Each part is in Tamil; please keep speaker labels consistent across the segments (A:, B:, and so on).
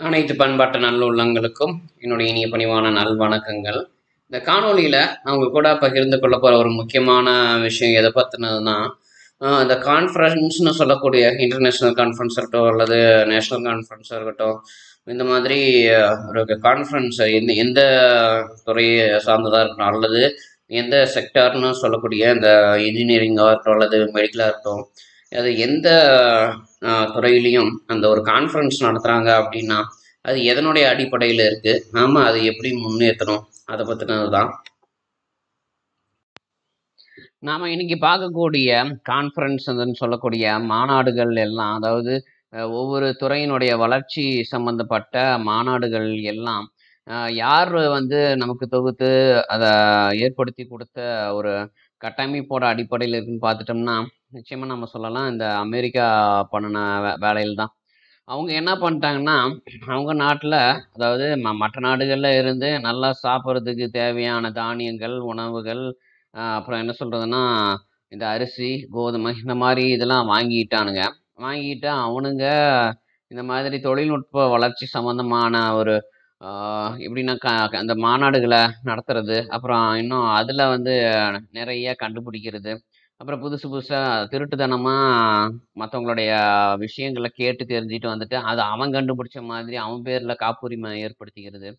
A: அனைத்து பண்பாட்டு நல்லுள்ளங்களுக்கும் என்னுடைய இனிய பணிவான நல்வணக்கங்கள். இந்த காணொளியில நான் உங்க கூட பகிர்ந்து கொள்ள போற ஒரு முக்கியமான விஷயம் எதை பத்தினதுன்னா, இந்த கான்ஃபரன்ஸ்னு சொல்லக்கூடிய இன்டர்நேஷனல் கான்ஃபரன்ஸ் இருக்கட்டும் அல்லது நேஷனல் கான்ஃபரன்ஸாக இருக்கட்டும், இந்த மாதிரி ஒரு கான்ஃபரன்ஸ் எந்த எந்த துறையை சார்ந்ததாக இருக்கட்டும் அல்லது எந்த செக்டார்னு சொல்லக்கூடிய இந்த இன்ஜினியரிங்காக இருக்கட்டும் அல்லது மெடிக்கலாக இருக்கட்டும், அது எந்த துறையிலையும் அந்த ஒரு கான்ஃபரன்ஸ் நடத்துகிறாங்க அப்படின்னா அது எதனுடைய அடிப்படையில் இருக்குது, நாம் அதை எப்படி முன்னேற்றணும், அதை பற்றினது தான் நாம் இன்னைக்கு பார்க்கக்கூடிய கான்ஃபரன்ஸ் சொல்லக்கூடிய மாநாடுகள் எல்லாம். அதாவது ஒவ்வொரு துறையினுடைய வளர்ச்சி சம்பந்தப்பட்ட மாநாடுகள் எல்லாம் யார் நமக்கு தொகுத்து அதை ஏற்படுத்தி கொடுத்த ஒரு கட்டமைப்போட அடிப்படையில் இருக்குன்னு பார்த்துட்டோம்னா, நிச்சயமா நம்ம சொல்லலாம் இந்த அமெரிக்கா பண்ணின வேலையில் தான். அவங்க என்ன பண்ணிட்டாங்கன்னா, அவங்க நாட்டில், அதாவது மற்ற நாடுகளில் இருந்து நல்லா சாப்பிட்றதுக்கு தேவையான தானியங்கள், உணவுகள், அப்புறம் என்ன சொல்கிறதுன்னா இந்த அரிசி, கோதுமை இந்த மாதிரி இதெல்லாம் வாங்கிட்டானுங்க. வாங்கிட்டு அவனுங்க இந்த மாதிரி தொழில்நுட்ப வளர்ச்சி சம்மந்தமான ஒரு எப்படின்னா அந்த மாநாடுகளை நடத்துறது, அப்புறம் இன்னும் அதில் நிறைய கண்டுபிடிக்கிறது, அப்புறம் புதுசு புதுசாக திருட்டுத்தனமாக மற்றவங்களுடைய விஷயங்களை கேட்டு தெரிஞ்சுட்டு அதை அவன் கண்டுபிடிச்ச மாதிரி அவன் பேரில் காப்புரிமை ஏற்படுத்திக்கிறது.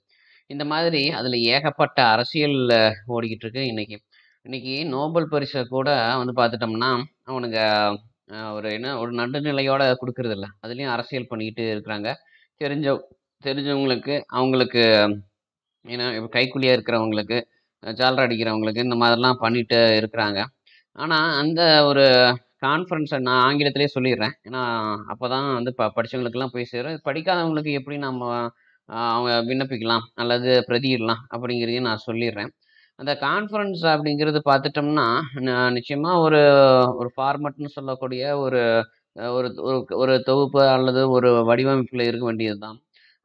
A: இந்த மாதிரி அதில் ஏகப்பட்ட அரசியல் ஓடிக்கிட்டு இருக்கு இன்னைக்கு. இன்னைக்கு நோபல் பரிசை கூட பார்த்துட்டோம்னா அவனுங்க ஒரு நடுநிலையோட கொடுக்கறது இல்லை, அதுலேயும் அரசியல் பண்ணிக்கிட்டு இருக்கிறாங்க. தெரிஞ்ச தெரிஞ்சவங்களுக்கு, அவங்களுக்கு ஏன்னா இப்போ கைக்கூலியாக இருக்கிறவங்களுக்கு, ஜாலரா அடிக்கிறவங்களுக்கு இந்த மாதிரிலாம் பண்ணிட்டு இருக்கிறாங்க. ஆனால் அந்த ஒரு கான்ஃபரன்ஸை நான் ஆங்கிலத்திலே சொல்லிடுறேன், ஏன்னா அப்போ தான் படித்தவங்களுக்கெல்லாம் போய் சேரும். படிக்காதவங்களுக்கு எப்படி நம்ம அவங்க விண்ணப்பிக்கலாம் அல்லது பிரதியிடலாம் அப்படிங்கிறதையும் நான் சொல்லிடுறேன். அந்த கான்ஃபரன்ஸ் அப்படிங்கிறது பார்த்துட்டோம்னா நிச்சயமாக ஒரு ஒரு ஃபார்மட்னு சொல்லக்கூடிய ஒரு ஒரு ஒரு தொகுப்பு அல்லது ஒரு வடிவமைப்பில் இருக்க வேண்டியது தான்.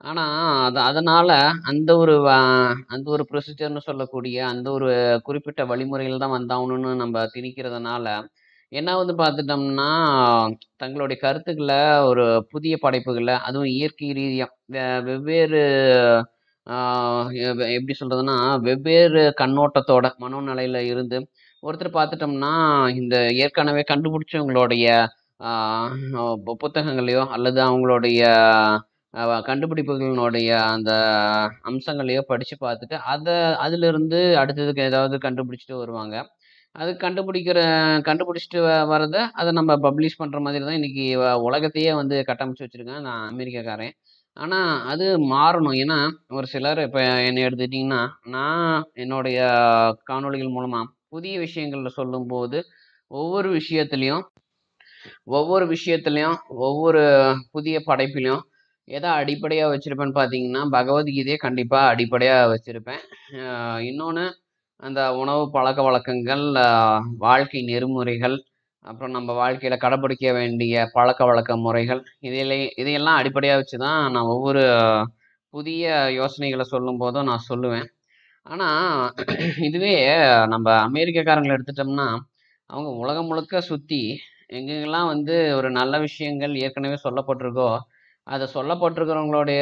A: ஆனால் அதனால் அந்த ஒரு ப்ரொசீஜர்னு சொல்லக்கூடிய அந்த ஒரு குறிப்பிட்ட வழிமுறையில் தான் வந்தாகணும்னு நம்ம திணிக்கிறதுனால என்ன பார்த்துட்டோம்னா, தங்களுடைய கருத்துக்களை ஒரு புதிய படைப்புகளை, அதுவும் இயற்கை ரீதியாக வெவ்வேறு எப்படி சொல்கிறதுனா வெவ்வேறு கண்ணோட்டத்தோட மனோநிலையில் இருந்து ஒருத்தர் பார்த்துட்டோம்னா இந்த ஏற்கனவே கண்டுபிடிச்சவங்களுடைய புத்தகங்களையோ அல்லது அவங்களுடைய கண்டுபிடிப்புகளினுடைய அந்த அம்சங்களையோ படித்து பார்த்துட்டு அதிலிருந்து அடுத்ததுக்கு ஏதாவது கண்டுபிடிச்சிட்டு வருவாங்க. அது கண்டுபிடிச்சிட்டு வரதை அதை நம்ம பப்ளிஷ் பண்ணுற மாதிரி தான் இன்றைக்கி உலகத்தையே கட்டமைச்சு வச்சுருக்கேன் நான் அமெரிக்காக்காரன். ஆனால் அது மாறணும். ஏன்னா ஒரு சிலர் இப்போ என்னை எடுத்துக்கிட்டிங்கன்னா, நான் என்னுடைய காணொளிகள் மூலமாக புதிய விஷயங்களில் சொல்லும்போது ஒவ்வொரு விஷயத்துலையும் ஒவ்வொரு புதிய படைப்பிலையும் எதை அடிப்படையாக வச்சுருப்பேன்னு பார்த்தீங்கன்னா, பகவத்கீதையை கண்டிப்பாக அடிப்படையாக வச்சுருப்பேன். இன்னொன்று அந்த உணவு பழக்க வழக்கங்கள், வாழ்க்கை நெறிமுறைகள், அப்புறம் நம்ம வாழ்க்கையில் கடைப்பிடிக்க வேண்டிய பழக்க வழக்க முறைகள், இதையெல்லாம் அடிப்படையாக வச்சு தான் நான் ஒவ்வொரு புதிய யோசனைகளை சொல்லும்போதும் நான் சொல்லுவேன். ஆனால் இதுவே நம்ம அமெரிக்காக்காரங்களை எடுத்துட்டோம்னா, அவங்க உலகம் முழுக்க சுற்றி எங்கெங்கெல்லாம் ஒரு நல்ல விஷயங்கள் ஏற்கனவே சொல்லப்பட்டிருக்கோ, அதை சொல்லப்பட்டிருக்கிறவங்களுடைய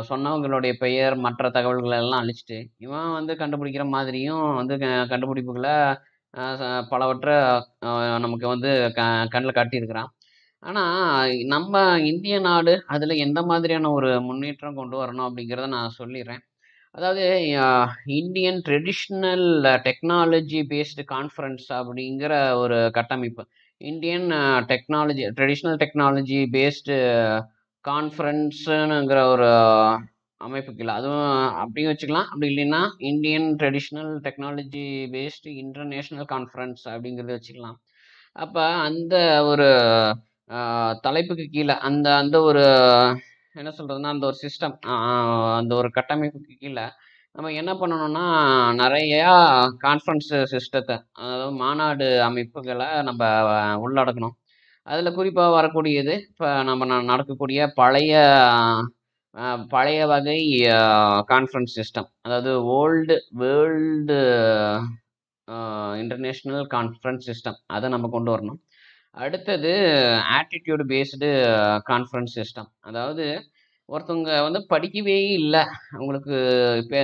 A: சொன்னவங்களுடைய பெயர், மற்ற தகவல்களை எல்லாம் அழிச்சிட்டு, இவன் கண்டுபிடிக்கிற மாதிரியும் கண்டுபிடிப்புகளை பலவற்றை நமக்கு கண்ணில் காட்டியிருக்கிறான். ஆனால் நம்ம இந்திய நாடு அதில் எந்த மாதிரியான ஒரு முன்னேற்றம் கொண்டு வரணும் அப்படிங்கிறத நான் சொல்லிடுறேன். அதாவது Indian traditional technology based conference அப்படிங்கிற ஒரு கட்டமைப்பு. இந்தியன் ட்ரெடிஷ்னல் டெக்னாலஜி பேஸ்டு கான்ஃபரன்ஸுங்கிற ஒரு அமைப்புக்கு இல்லை, அதுவும் அப்படியும் வச்சுக்கலாம். அப்படி இல்லைன்னா Indian traditional technology based international conference அப்படிங்கிறத வச்சுக்கலாம். அப்போ அந்த ஒரு தலைப்புக்கு கீழே அந்த அந்த ஒரு என்ன சொல்கிறதுனா அந்த ஒரு சிஸ்டம், அந்த ஒரு கட்டமைப்புக்கு கீழே நம்ம என்ன பண்ணணும்னா நிறையா கான்ஃபரன்ஸ் சிஸ்டத்தை, அதாவது மாநாடு அமைப்புகளை நம்ம உள்ளடக்கணும். அதில் குறிப்பாக வரக்கூடியது இப்போ நம்ம நடக்கக்கூடிய பழைய வகை கான்ஃபரன்ஸ் சிஸ்டம், அதாவது வேர்ல்டு இன்டர்நேஷ்னல் கான்ஃபரன்ஸ் சிஸ்டம், அதை நம்ம கொண்டு வரணும். அடுத்தது ஆட்டிடியூடு பேஸ்டு கான்ஃபரன்ஸ் சிஸ்டம், அதாவது ஒருத்தவங்க வந்து படிக்கவே இல்ல. அவங்களுக்கு பே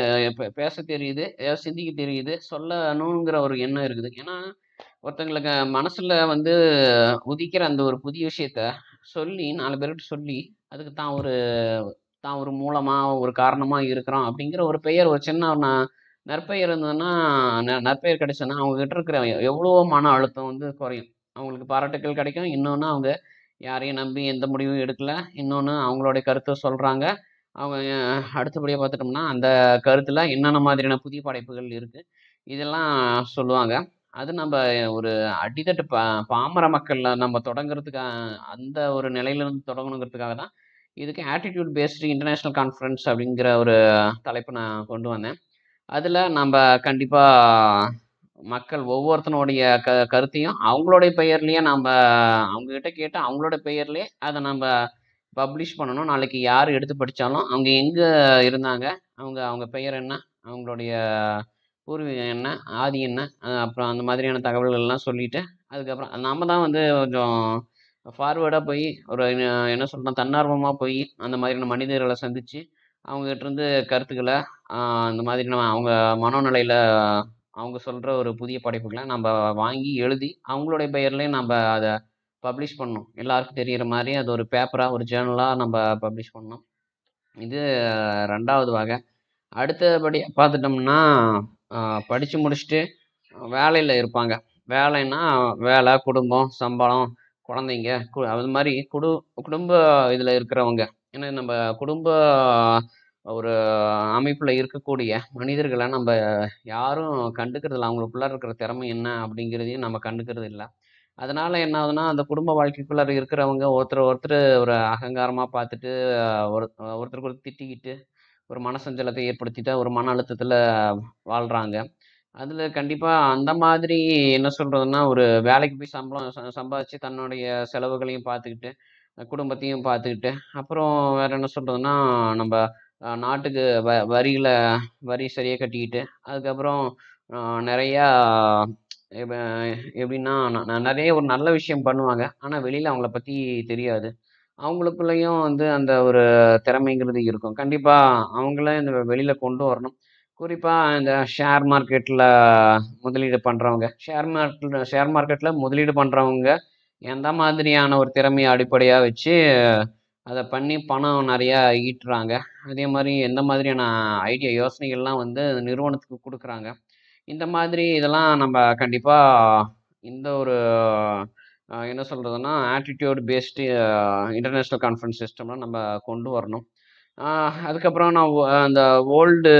A: பேச தெரியுது, ஏதாவது சிந்திக்க தெரியுது, சொல்லணுங்கிற ஒரு எண்ணம் இருக்குது. ஏன்னா, ஒருத்தங்களுக்கு மனசுல வந்து உதிக்கிற அந்த ஒரு புதிய விஷயத்த சொல்லி 4 பேர்கிட்ட சொல்லி, அதுக்கு தான் ஒரு மூலமா, ஒரு காரணமா இருக்கிறோம் அப்படிங்கிற ஒரு பெயர், ஒரு சின்ன நற்பெயர் இருந்ததுன்னா, நற்பெயர் கிடைச்சதுன்னா, அவங்க கிட்ட இருக்கிற எவ்வளவோ மன அழுத்தம் வந்து குறையும். அவங்களுக்கு பாராட்டுக்கள் கிடைக்கும். இன்னொன்னு, அவங்க யாரையும் நம்பி எந்த முடிவும் எடுக்கல. இன்னொன்னு, அவங்களுடைய கருத்த சொல்றாங்க. அவங்க அடுத்தபடியா பார்த்துட்டோம்னா, அந்த கருத்துல என்னென்ன மாதிரியான புதிய படைப்புகள் இருக்கு, இதெல்லாம் சொல்லுவாங்க. அது நம்ப ஒரு அடித்தட்டு பாமர மக்கள்ல நம்ம தொடங்குறதுக்கா அந்த ஒரு நிலையிலிருந்து தொடங்கணுங்கிறதுக்காக தான், இதுக்கு ஆட்டிட்யூட் பேஸ்டு இன்டர்நேஷனல் கான்ஃபரன்ஸ் அப்படிங்கிற ஒரு தலைப்ப நான் கொண்டு வந்தேன். அதுல நம்ப கண்டிப்பா மக்கள் ஒவ்வொருத்தனுடைய கருத்தையும் அவங்களுடைய பெயர்லயே அவங்க கிட்ட கேட்டு அவங்களோட பெயர்லயே அத நம்ப பப்ளிஷ் பண்ணணும். நாளைக்கு யார் எடுத்து படிச்சாலும், அவங்க எங்க இருந்தாங்க? அவங்க அவங்க பெயர் என்ன? அவங்களுடைய பூர்வீகம் என்ன? ஆதி என்ன? அப்புறம் அந்த மாதிரியான தகவல்கள்லாம் சொல்லிட்டு, அதுக்கப்புறம் நாம தான் வந்து கொஞ்சம் ஃபார்வர்டா போய் ஒரு என்ன சொல்றது? தன்னார்வமா போய் அந்த மாதிரியான மனிதர்கள சந்திச்சு, அவங்ககிட்டருந்து கருத்துக்கள அ அந்த மாதிரியான அவங்க மனோநிலையில அவங்க சொல்ற ஒரு புதிய படைப்புகள நம்ப வாங்கி, எழுதி, அவங்களுடைய பெயர்லயே நம்ப அத பப்ளிஷ் பண்ணணும். எல்லாருக்கும் தெரியிற மாரி அது ஒரு பேப்பரா, ஒரு ஜேர்னலா நம்ப பப்ளிஷ் பண்ணணும். இது 2வது வகை. அடுத்தபடியா பார்த்துட்டோம்னா, அ படிச்சு முடிச்சுட்டு வேலையில இருப்பாங்க. வேலைன்னா, வேலை, குடும்பம், சம்பளம், குழந்தைங்க, அது மாரி குடும்ப இதுல இருக்கிறவங்க. ஏன்னா நம்ம குடும்ப ஒரு அமைப்புல இருக்கக்கூடிய மனிதர்கள நம்ப யாரும் கண்டுக்கிறதில்ல. அவங்களுக்குள்ள இருக்கிற திறமை என்ன அப்படிங்கிறதையும் நம்ம கண்டுக்கிறது இல்ல. அதனால என்ன ஆகுதுன்னா, அந்த குடும்ப வாழ்க்கைக்குள்ளார இருக்கிறவங்க ஒருத்தர ஒரு அகங்காரமா பார்த்துட்டு, ஒருத்தருக்கு ஒருத்தர் திட்டிக்கிட்டு, ஒரு மனசஞ்சலத்தை ஏற்படுத்திட்டா, ஒரு மன அழுத்தத்தில வாழ்றாங்க. அதுல கண்டிப்பா அந்த மாதிரி என்ன சொல்றதுன்னா, ஒரு வேலைக்கு போய் சம்பளம் சம்பாதிச்சு தன்னுடைய செலவுகளையும் பார்த்துக்கிட்டு, குடும்பத்தையும் பார்த்துக்கிட்டு, அப்புறம் வேற என்ன சொல்றதுன்னா, நம்ப நாட்டுக்கு வரி சரியா கட்டிக்கிட்டு, அதுக்கப்புறம் அ நெறையா எப்ப எப்படின்னா, நெறைய ஒரு நல்ல விஷயம் பண்ணுவாங்க. ஆனா வெளியில அவங்கள பத்தி தெரியாது. அவங்களுக்குள்ளயும் வந்து அந்த ஒரு திறமைங்கிறது இருக்கும். கண்டிப்பா அவங்கள இந்த வெளியில கொண்டு வரணும். குறிப்பா இந்த ஷேர் மார்க்கெட்ல முதலீடு பண்றவங்க. ஷேர் மார்க்கெட்ல முதலீடு பண்றவங்க எந்த மாதிரியான ஒரு திறமைய அடிப்படையா வச்சு அத பண்ணி பணம் நெறையா ஈட்டுறாங்க. அதே மாரி எந்த மாதிரியான யோசனைகள்லாம் வந்து நிறுவனத்துக்கு குடுக்குறாங்க. இந்த மாதிரி இதெல்லாம் நம்ப கண்டிப்பா இந்த ஒரு என்ன சொல்றதுன்னா, ஆட்டிட்யூட் பேஸ்டு இன்டர்நேஷனல் கான்ஃபரன்ஸ் சிஸ்டம்ல நம்ம கொண்டு வரணும். ஆ அதுக்கப்புறம் நான் அந்த ஓல்டு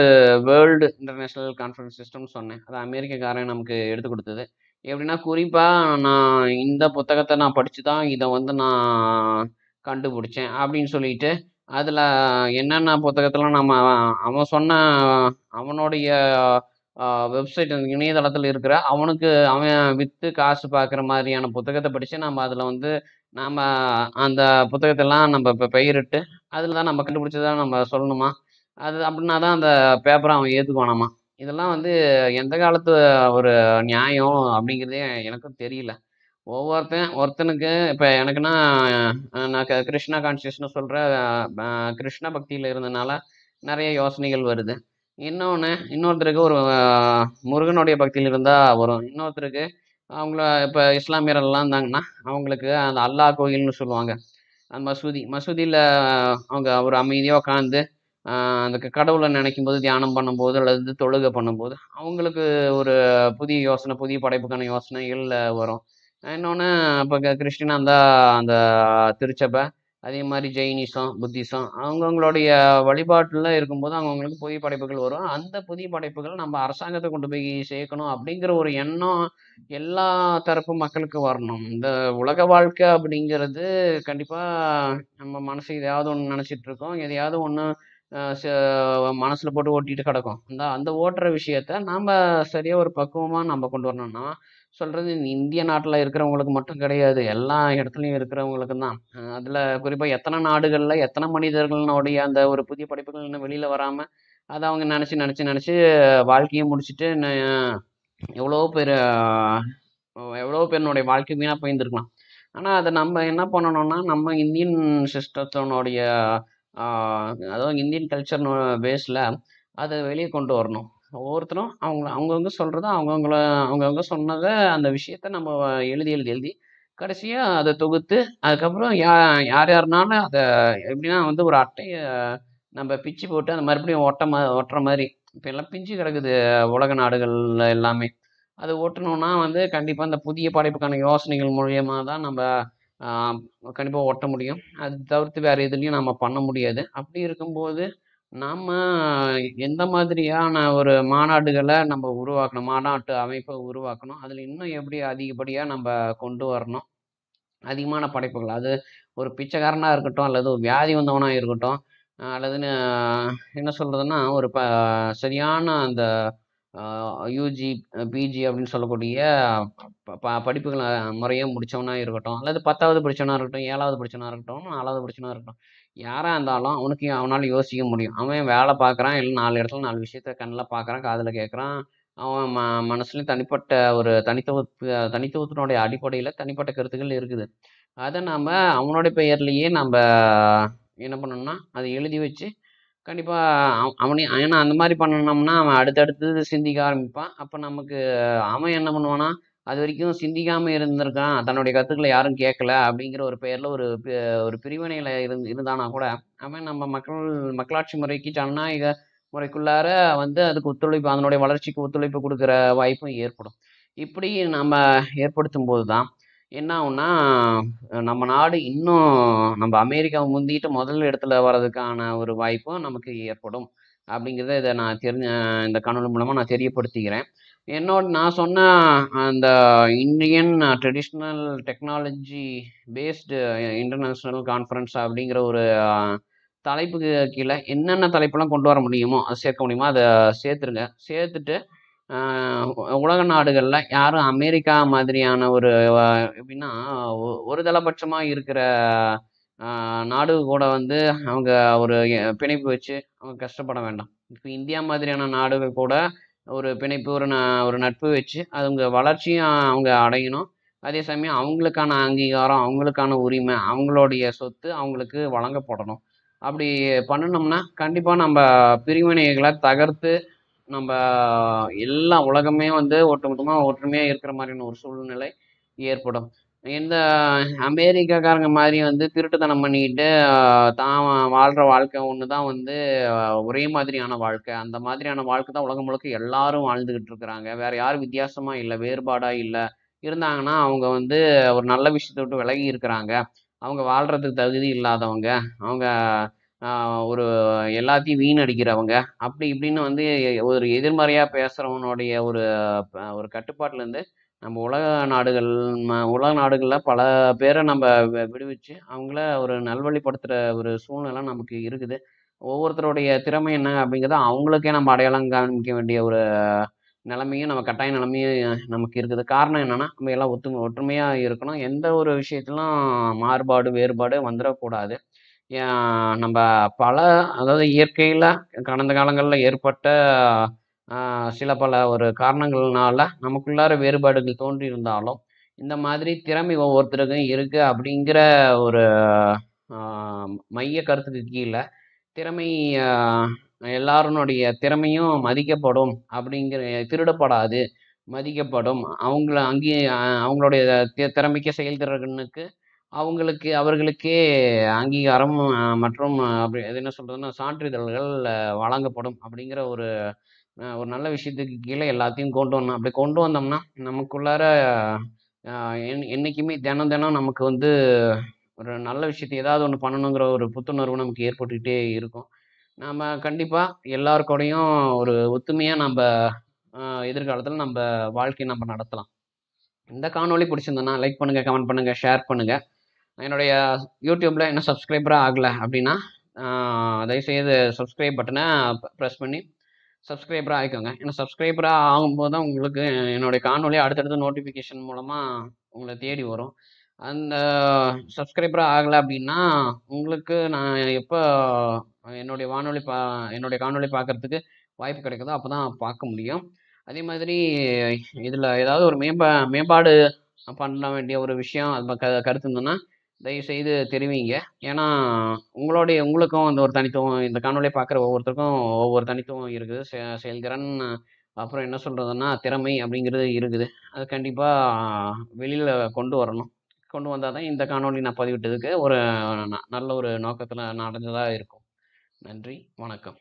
A: வேர்ல்டு இன்டர்நேஷனல் கான்ஃபரன்ஸ் சிஸ்டம்னு சொன்னேன். அது அமெரிக்கக்காரன் நமக்கு எடுத்துக் குடுத்தது. எப்படின்னா, குறிப்பா நான் இந்த புத்தகத்த நான் படிச்சு தான் இத வந்து நான் கண்டுபிடிச்சேன் அப்படின்னு சொல்லிட்டு, அதுல என்னென்ன புத்தகத்தலாம் அவன் சொன்ன அவனுடைய வெப்சைட் இணையதளத்துல இருக்கிற அவன் வித்து காசு பார்க்குற மாரியான புத்தகத்த படிச்சு, நாம அந்த புத்தகத்தெல்லாம் நம்ம பெயரிட்டு, அதில தான் நம்ம கண்டுபிடிச்சதா நம்ம சொல்லணுமா? அது அப்படின்னா தான் அந்த பேப்பர அவன் ஏத்துக்குவானாமா. இதெல்லாம் வந்து எந்த காலத்து ஒரு நியாயம் அப்படிங்கிறதே எனக்கும் தெரியல. ஒருத்தனுக்கு இப்ப எனக்குன்னா, நான் கிருஷ்ணா கான்ஷியஸ்ன்னு சொல்ற அ கிருஷ்ண பக்தியில இருந்தனால நெறைய யோசனைகள் வருது. இன்னொருத்தருக்கு ஒரு முருகனுடைய பக்தியில இருந்தா வரும். இன்னொருத்தருக்கு இப்ப இஸ்லாமியர்கள்லாம் இருந்தாங்கன்னா, அவங்களுக்கு அந்த அல்லாஹ் கோயில்னு சொல்லுவாங்க. அந்த மசூதியில அவங்க ஒரு அமைதியா உட்காந்து, அ அந்த கடவுள நினைக்கும்போது, தியானம் பண்ணும்போது, அல்லது தொழுகை பண்ணும்போது, அவங்களுக்கு ஒரு புதிய யோசனை, புதிய படைப்புக்கான யோசனைகள் வரும். இன்னொன்னு இப்ப கிறிஸ்டினா இருந்தா அந்த திருச்சபை, அதே மாரி ஜெயினிசம், புத்திசம் அவங்கவங்களுடைய வழிபாட்டுல இருக்கும்போது, அவங்கவங்களுக்கு புதிய படைப்புகள் வரும். அந்த புதிய படைப்புகள் நம்ம அரசாங்கத்த கொண்டு போய் சேர்க்கணும் அப்படிங்கிற ஒரு எண்ணம் எல்லா தரப்பு மக்களுக்கு வரணும். இந்த உலக வாழ்க்கை அப்படிங்கிறது கண்டிப்பா நம்ம மனசு எதையாவது ஒண்ணு நெனச்சிட்டு இருக்கோம். எதையாவது ஒண்ணு அ ச மனசுல போட்டு ஓட்டிட்டு கிடக்கும். அந்த ஓட்டுற விஷயத்த நாம சரியா ஒரு பக்குவமா நம்ம கொண்டு வரணும்னா, சொல்றது இந்த இந்திய நாட்டுல இருக்கிறவங்களுக்கு மட்டும் கிடையாது. எல்லா இடத்துலயும் இருக்கிறவங்களுக்கு தான். அதுல குறிப்பா எத்தன நாடுகள்ல, எத்தன மனிதர்களுடைய அந்த ஒரு புதிய படைப்புகள் இன்னும் வெளியில வராம, அத அவங்க நெனச்சு, நெனச்சு, நெனச்சு வாழ்க்கைய முடிச்சுட்டு எவ்வளோ பேருனுடைய வாழ்க்கை வீணா போயிருந்திருக்கலாம். ஆனா, அத நம்ம என்ன பண்ணணும்னா, நம்ம இந்தியன் சிஸ்டத்தினுடைய அதாவது இந்தியன் கல்ச்சர்னு பேஸில் அதை வெளியே கொண்டு வரணும். ஒவ்வொருத்தரும் அவங்கவுங்க சொல்கிறத அவங்கவுங்க சொன்னதை அந்த விஷயத்த நம்ம எழுதி எழுதி எழுதி கடைசியாக அதை தொகுத்து அதுக்கப்புறம் யார் யாருனாலும் அதை எப்படின்னா வந்து ஒரு அட்டையை நம்ம பிச்சு போட்டு அந்த மறுபடியும் ஒட்டுற மாதிரி இப்போ எல்லாம் பிஞ்சு கிடக்குது உலக நாடுகள்ல எல்லாமே. அது ஒட்டணும்னா வந்து கண்டிப்பாக இந்த புதிய படைப்புக்கான யோசனைகள் மூலியமாக தான் நம்ம கண்டிப்பாக ஒட்ட முடியும். அது தவிர்த்து வேறு எதுலேயும் நம்ம பண்ண முடியாது. அப்படி இருக்கும்போது நம்ம எந்த மாதிரியான ஒரு மாநாடுகளை நம்ம உருவாக்கணும், மாநாட்டு அமைப்பை உருவாக்கணும், அதில் இன்னும் எப்படி அதிகப்படியாக நம்ம கொண்டு வரணும், அதிகமான படைப்புகள். அது ஒரு பிச்சைக்காரனா இருக்கட்டும், அல்லது ஒரு வியாதி வந்தவனா இருக்கட்டும், அல்லதுன்னு என்ன சொல்றதுன்னா, ஒரு சரியான அந்த யூஜி, பிஜி அப்படின்னு சொல்லக்கூடிய படிப்புகள முறையா முடிச்சவனா இருக்கட்டும், அல்லது 10வது படிச்சவனா இருக்கட்டும், 7வது படிச்சவனா இருக்கட்டும், 4வது படிச்சவனா இருக்கட்டும். யாரா இருந்தாலும் அவனால யோசிக்க முடியும். அவன் வேலை பார்க்குறான், இல்ல 4 இடத்துல 4 விஷயத்த கண்ல பார்க்குறான், காதுல கேட்குறான். அவன் மனசுலயும் தனிப்பட்ட ஒரு தனித்துவத்தினுடைய அடிப்படையில தனிப்பட்ட கருத்துக்கள் இருக்குது. அத நாம அவனுடைய பெயர்லயே நம்ப என்ன பண்ணணும்னா, அத எழுதி வச்சு கண்டிப்பா ஏன்னா அந்த மாரி பண்ணுனோம்னா, அவன் அடுத்தடுத்தது சிந்திக்க ஆரம்பிப்பான். அப்ப நமக்கு அவன் என்ன பண்ணுவான்னா, அதுவரைக்கும் சிந்திக்காம இருந்திருக்கான். தன்னுடைய கருத்துக்கள யாரும் கேட்கல அப்படிங்கிற ஒரு பெயர்ல ஒரு பிரிவினையில இருந்தானா கூட, அவன் நம்ம மக்களாட்சி முறைக்கு ஜனநாயக முறைக்குள்ளார வந்து அதுக்கு ஒத்துழைப்பு அதனுடைய வளர்ச்சிக்கு ஒத்துழைப்பு குடுக்குற வாய்ப்பும் ஏற்படும். இப்படி நம்ம ஏற்படுத்தும்போது தான் என்ன ஆகும்னா, நம்ம நாடு இன்னும் நம்ம அமெரிக்காவ முந்திட்டு முதல் இடத்துல வர்றதுக்கான ஒரு வாய்ப்பும் நமக்கு ஏற்படும். அப்படிங்கிறத இத நான் இந்த காணொளி மூலமா நான் தெரியப்படுத்திக்கிறேன். நான் சொன்ன அந்த Indian traditional technology based international conference அப்படிங்கிற ஒரு தலைப்புக்கு கீழ என்னென்ன தலைப்பெல்லாம் கொண்டு வர முடியுமோ, அத சேர்க்க முடியுமோ அத சேர்த்துருங்க. சேர்த்துட்டு அ உலக நாடுகள்ல யாரும் அமெரிக்கா மாதிரியான ஒரு எப்படின்னா, ஒரு தலபட்சமா இருக்கிற அ நாடு கூட வந்து அவங்க ஒரு பிணைப்பு வச்சு அவங்க கஷ்டப்பட வேண்டாம். இப்ப இந்தியா மாதிரியான நாடுகள் கூட ஒரு பிணைப்பு, ஒரு நட்பு வச்சு அவங்க வளர்ச்சியும் அவங்க அடையணும். அதே சமயம் அவங்களுக்கான அங்கீகாரம், அவங்களுக்கான உரிமை, அவங்களுடைய சொத்து அவங்களுக்கு வழங்கப்படணும். அப்படி பண்ணுனோம்னா, கண்டிப்பா நம்ப பிரிவினைகள தகர்த்து நம்ப எல்லா உலகமே வந்து ஒட்டுமொத்தமா ஒற்றுமையா இருக்கிற மாதிரியான ஒரு சூழ்நிலை ஏற்படும். இந்த அமெரிக்காக்காரங்க மாரி வந்து திருட்டுத்தனம் பண்ணிக்கிட்டு, தான் வாழ்ற வாழ்க்கை ஒண்ணு தான் வந்து ஒரே மாதிரியான வாழ்க்கை. அந்த மாதிரியான வாழ்க்கை தான் உலகம் முழுக்க எல்லாரும் வாழ்ந்துகிட்டு இருக்கிறாங்க. வேற யாரும் வித்தியாசமா இல்ல, வேறுபாடா இல்ல. இருந்தாங்கன்னா, அவங்க வந்து ஒரு நல்ல விஷயத்த விட்டு விலகி இருக்கிறாங்க. அவங்க வாழ்றதுக்கு தகுதி இல்லாதவங்க. அவங்க அ ஒரு எல்லாத்தையும் வீணடிக்கிறவங்க. அப்படி இப்படின்னு வந்து ஒரு எதிர்மறையா பேசுறவனுடைய ஒரு கட்டுப்பாட்டுலேருந்து நம்ம உலக நாடுகள்ல பல பேரை நம்ம விடுவிச்சு அவங்கள ஒரு நல்வழிப்படுத்துற ஒரு சூழ்நிலை நமக்கு இருக்குது. ஒவ்வொருத்தருடைய திறமை என்ன அப்படிங்கிறத அவங்களுக்கே நம்ம அடையாளம் காமிக்க வேண்டிய ஒரு நிலைமையும் கட்டாய நிலைமையும் நமக்கு இருக்குது. காரணம் என்னன்னா, நம்ம எல்லாம் ஒற்றுமையா இருக்கணும். எந்த ஒரு விஷயத்திலும் மாறுபாடு, வேறுபாடு வந்துடக்கூடாது. நம்ப பல அதாவது இயற்கையில கடந்த காலங்கள்ல ஏற்பட்ட சில பல ஒரு காரணங்கள்னால நமக்குள்ளார வேறுபாடுகள் தோன்றியிருந்தாலும், இந்த மாதிரி திறமை ஒவ்வொருத்தருக்கும் இருக்கு அப்படிங்கிற ஒரு ஆ மைய கருத்துக்கு கீழ, திறமை அ எல்லாருனுடைய திறமையும் மதிக்கப்படும் அப்படிங்கிற திருடப்படாது, மதிக்கப்படும். அவங்களுடைய திறமைக்கு, செயல்திறனுக்கு அவர்களுக்கே அங்கீகாரம் மற்றும் அப்படி அது என்ன சொல்றதுன்னா, சான்றிதழ்கள் வழங்கப்படும் அப்படிங்கிற ஒரு நல்ல விஷயத்துக்கு கீழ எல்லாத்தையும் கொண்டு வரணும். அப்படி கொண்டு வந்தோம்னா, நமக்குள்ளார அ என்னைக்குமே தினம் தினம் நமக்கு வந்து ஒரு நல்ல விஷயத்த ஏதாவது ஒண்ணு பண்ணணுங்கிற ஒரு புத்துணர்வு நமக்கு ஏற்பட்டுக்கிட்டே இருக்கும். நாம கண்டிப்பா எல்லார் கூடயும் ஒரு ஒத்துமையா அ எதிர்காலத்துல வாழ்க்கைய நடத்தலாம். இந்த காணொளி பிடிச்சிருந்ததுன்னா லைக் பண்ணுங்க, கமெண்ட் பண்ணுங்க, ஷேர் பண்ணுங்க. என்னுடைய யூடியூப்ல இன்னும் சப்ஸ்கிரைபரா ஆகல அப்படின்னா, தயவுசெய்து சப்ஸ்கிரைப் பட்டன பிரஸ் பண்ணி சப்ஸ்கிரைபரா ஆயிக்கோங்க. ஏன்னா சப்ஸ்கிரைபரா ஆகும்போது தான் உங்களுக்கு என்னுடைய காணொளி அடுத்தடுத்த நோட்டிஃபிகேஷன் மூலமா உங்கள தேடி வரும். அந்த சப்ஸ்கிரைபரா ஆகல அப்படின்னா, உங்களுக்கு நான் எப்ப என்னுடைய என்னுடைய காணொளி பார்க்கறதுக்கு வாய்ப்பு கிடைக்குதோ அப்பதான் பார்க்க முடியும். அதே மாதிரி இதுல ஏதாவது ஒரு மேம்பாடு பண்ண வேண்டிய ஒரு விஷயம் அது கருத்து இருந்ததுன்னா, தயவுசெய்து தெரிவிங்க. ஏன்னா, உங்களுக்கும் அந்த ஒரு தனித்துவம் இந்த காணொளிய பார்க்குற ஒவ்வொருத்தருக்கும் ஒவ்வொரு தனித்துவம் இருக்குது. செயல்திறன், அப்புறம் என்ன சொல்றதுன்னா, திறமை அப்படிங்கிறது இருக்குது. அது கண்டிப்பா வெளியில கொண்டு வரணும். கொண்டு வந்தா தான் இந்த காணொளி நான் பதிவிட்டதுக்கு ஒரு நல்ல ஒரு நோக்கத்தில நான் அடைஞ்சதா இருக்கும். நன்றி, வணக்கம்.